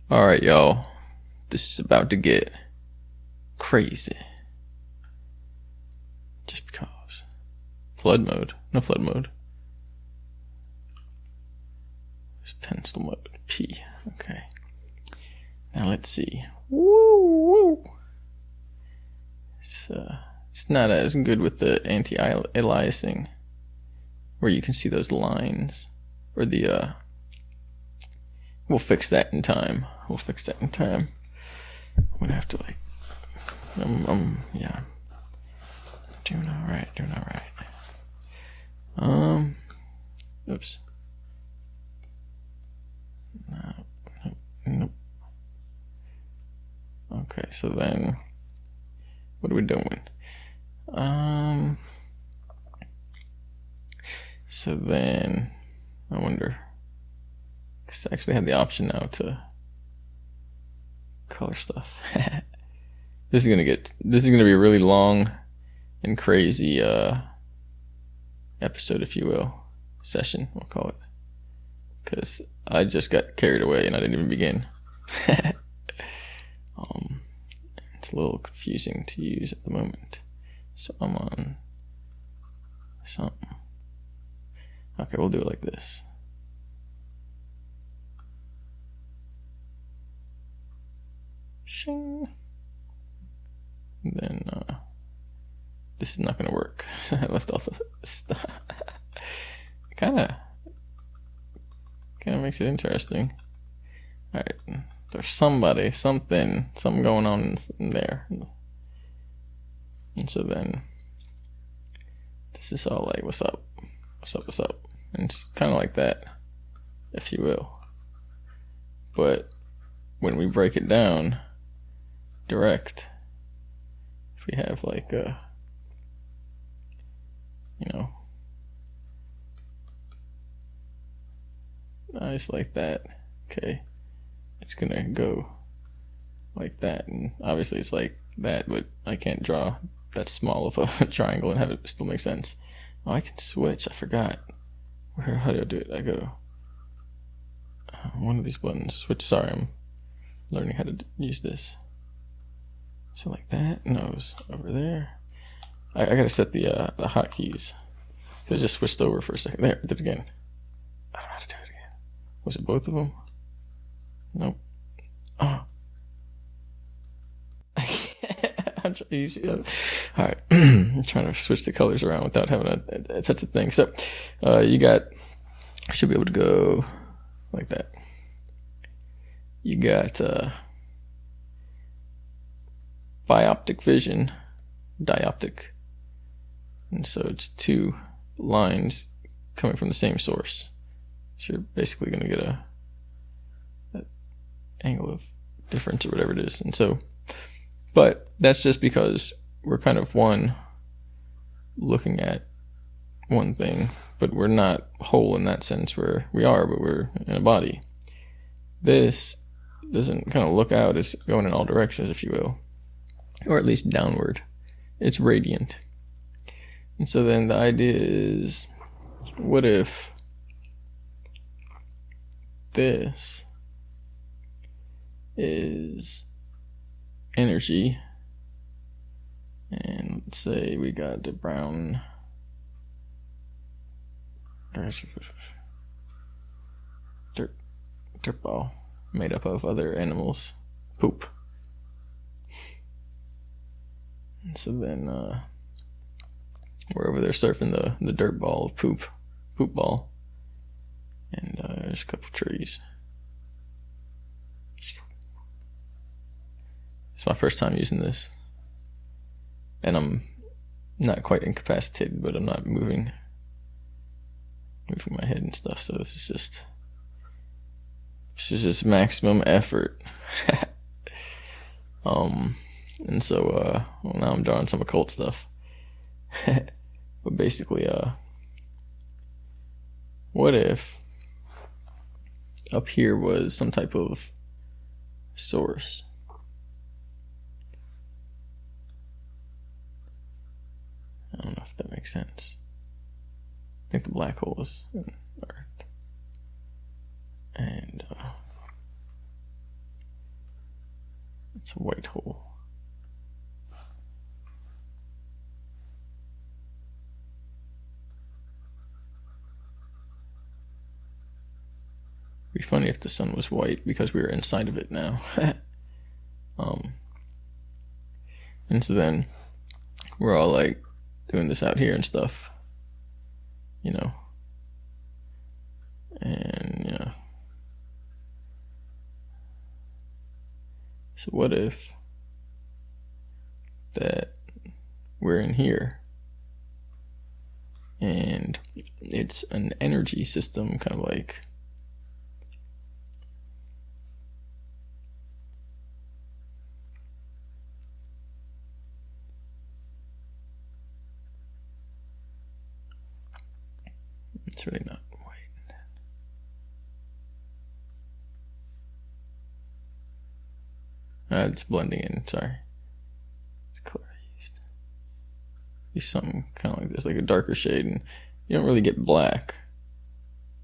Alright, y'all. This is about to get crazy. Just because. Flood mode. No flood mode. There's pencil mode. P. Okay. Now let's see. Woo! It's not as good with the anti-aliasing, where you can see those lines, or the we'll fix that in time. I'm gonna have to yeah. Doing alright. Oops. Nope. Okay, so then, what are we doing? So then, I wonder, because I actually have the option now to color stuff. This is gonna be a really long and crazy episode, if you will, session, we'll call it, because I just got carried away and I didn't even begin. It's a little confusing to use at the moment, so I'm on something. Okay, we'll do it like this. Shing. And then this is not gonna work. I left off the stuff. Kind of makes it interesting. All right, there's something going on in there, and so then this is all like, what's up, and it's kind of like that, if you will. But when we break it down direct, if we have like nice like that, okay, it's gonna go like that, and obviously it's like that, but I can't draw that small of a triangle and have it still make sense. Oh, I can switch. I forgot. How do I do it? I go one of these buttons, switch. Sorry, I'm learning how to use this. So like that, nose over there. I gotta set the hotkeys. So I just switched over for a second. There, did it again. I don't know how to do it again. Was it both of them? Nope. Oh. Alright. I'm trying to switch the colors around without having such a thing. So you should be able to go like that. You got Bioptic vision, dioptic, and so it's two lines coming from the same source. So you're basically going to get that angle of difference or whatever it is. And so, but that's just because we're kind of looking at one thing, but we're not whole in that sense where we are, but we're in a body. This doesn't kind of look out, it's going in all directions, if you will, or at least downward. It's radiant. And so then the idea is, what if this is energy, and let's say we got the brown dirt ball made up of other animals' poop. And so then we're over there surfing the dirt ball of poop ball, and there's a couple trees. It's my first time using this, and I'm not quite incapacitated, but I'm not moving my head and stuff, so this is just maximum effort. And so well, now I'm drawing some occult stuff. But basically, what if up here was some type of source? I don't know if that makes sense. I think the black hole is Earth. And It's a white hole. It'd be funny if the sun was white because we were inside of it now. And so then we're all like doing this out here and stuff, you know. And yeah. So what if that we're in here and it's an energy system, kind of like it's really not white. It's blending in, sorry. It's color I used. Use something kind of like this, like a darker shade, and you don't really get black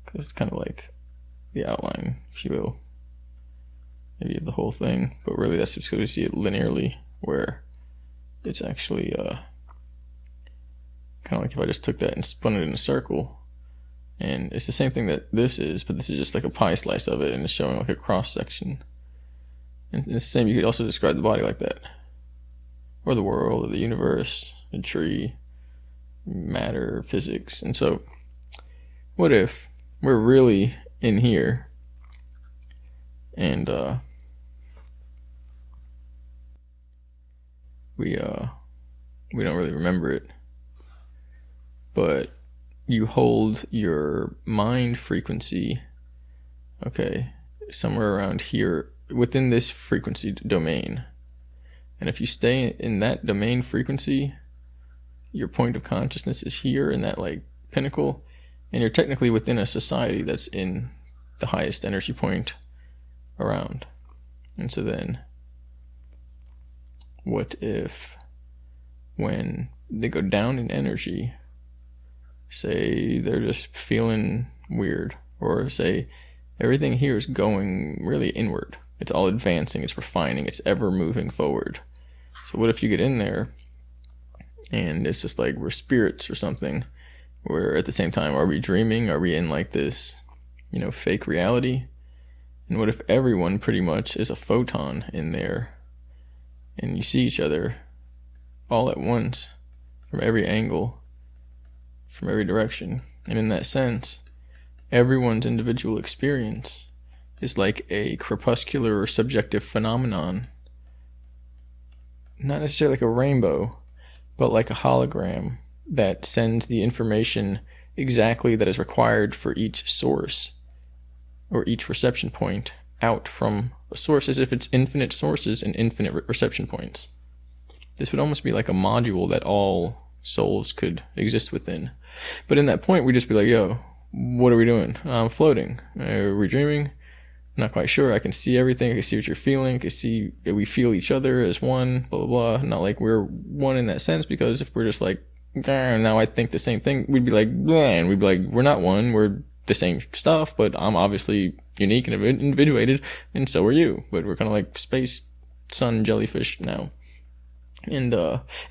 because it's kind of like the outline, if you will, maybe of the whole thing, but really that's just because we see it linearly, where it's actually kind of like if I just took that and spun it in a circle. And it's the same thing that this is, but this is just like a pie slice of it, and it's showing like a cross section. And it's the same, you could also describe the body like that. Or the world, or the universe, a tree, matter, physics. And so, what if we're really in here, and we don't really remember it, but you hold your mind frequency, okay, somewhere around here within this frequency domain. And if you stay in that domain frequency, your point of consciousness is here in that like pinnacle, and you're technically within a society that's in the highest energy point around. And so then, what if when they go down in energy, say they're just feeling weird, or say everything here is going really inward, it's all advancing, it's refining, it's ever moving forward. So what if you get in there and it's just like we're spirits or something, where at the same time, are we dreaming, are we in like this, you know, fake reality? And what if everyone pretty much is a photon in there, and you see each other all at once from every angle, from every direction? And in that sense, everyone's individual experience is like a crepuscular or subjective phenomenon. Not necessarily like a rainbow, but like a hologram that sends the information exactly that is required for each source or each reception point out from a source, as if it's infinite sources and infinite reception points. This would almost be like a module that all souls could exist within. But in that point, we'd just be like, yo, what are we doing? I'm floating. Are we dreaming? Not quite sure. I can see everything. I can see what you're feeling. I can see we feel each other as one, blah, blah, blah. Not like we're one in that sense, because if we're just like, now I think the same thing, we'd be like, and we'd be like, we're not one. We're the same stuff, but I'm obviously unique and individuated, and so are you. But we're kind of like space, sun, jellyfish now. And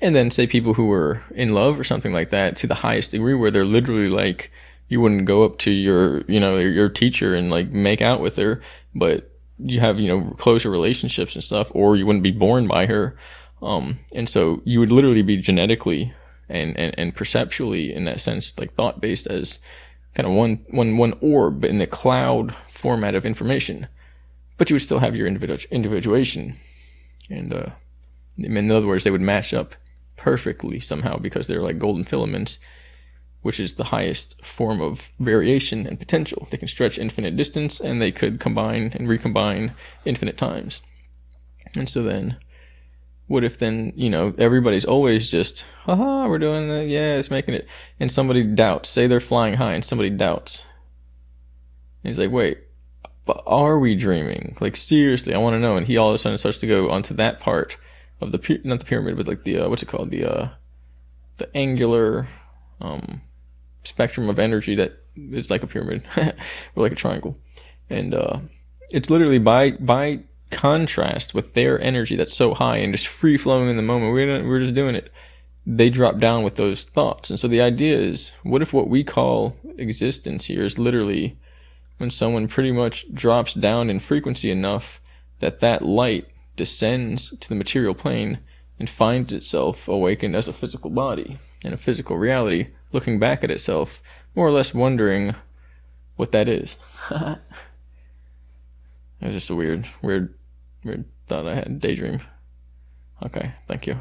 then say people who were in love or something like that to the highest degree, where they're literally like, you wouldn't go up to your teacher and like make out with her, but you have, closer relationships and stuff, or you wouldn't be born by her. And so you would literally be genetically and perceptually, in that sense, like thought based, as kind of one orb in the cloud format of information, but you would still have your individuation. And in other words, they would match up perfectly somehow, because they're like golden filaments, which is the highest form of variation and potential. They can stretch infinite distance, and they could combine and recombine infinite times. And so then, what if then, everybody's always just, haha, we're doing the, yeah, it's making it. And somebody doubts, say they're flying high and somebody doubts. And he's like, wait, but are we dreaming? Like, seriously, I want to know. And he all of a sudden starts to go onto that part of the, not the pyramid, but like the, what's it called? The angular, spectrum of energy that is like a pyramid or like a triangle. And it's literally by contrast with their energy that's so high and just free flowing in the moment. We're just doing it. They drop down with those thoughts. And so the idea is, what if what we call existence here is literally when someone pretty much drops down in frequency enough that that light descends to the material plane and finds itself awakened as a physical body in a physical reality, looking back at itself, more or less wondering what that is. It's just a weird thought I had, daydream. Okay, thank you.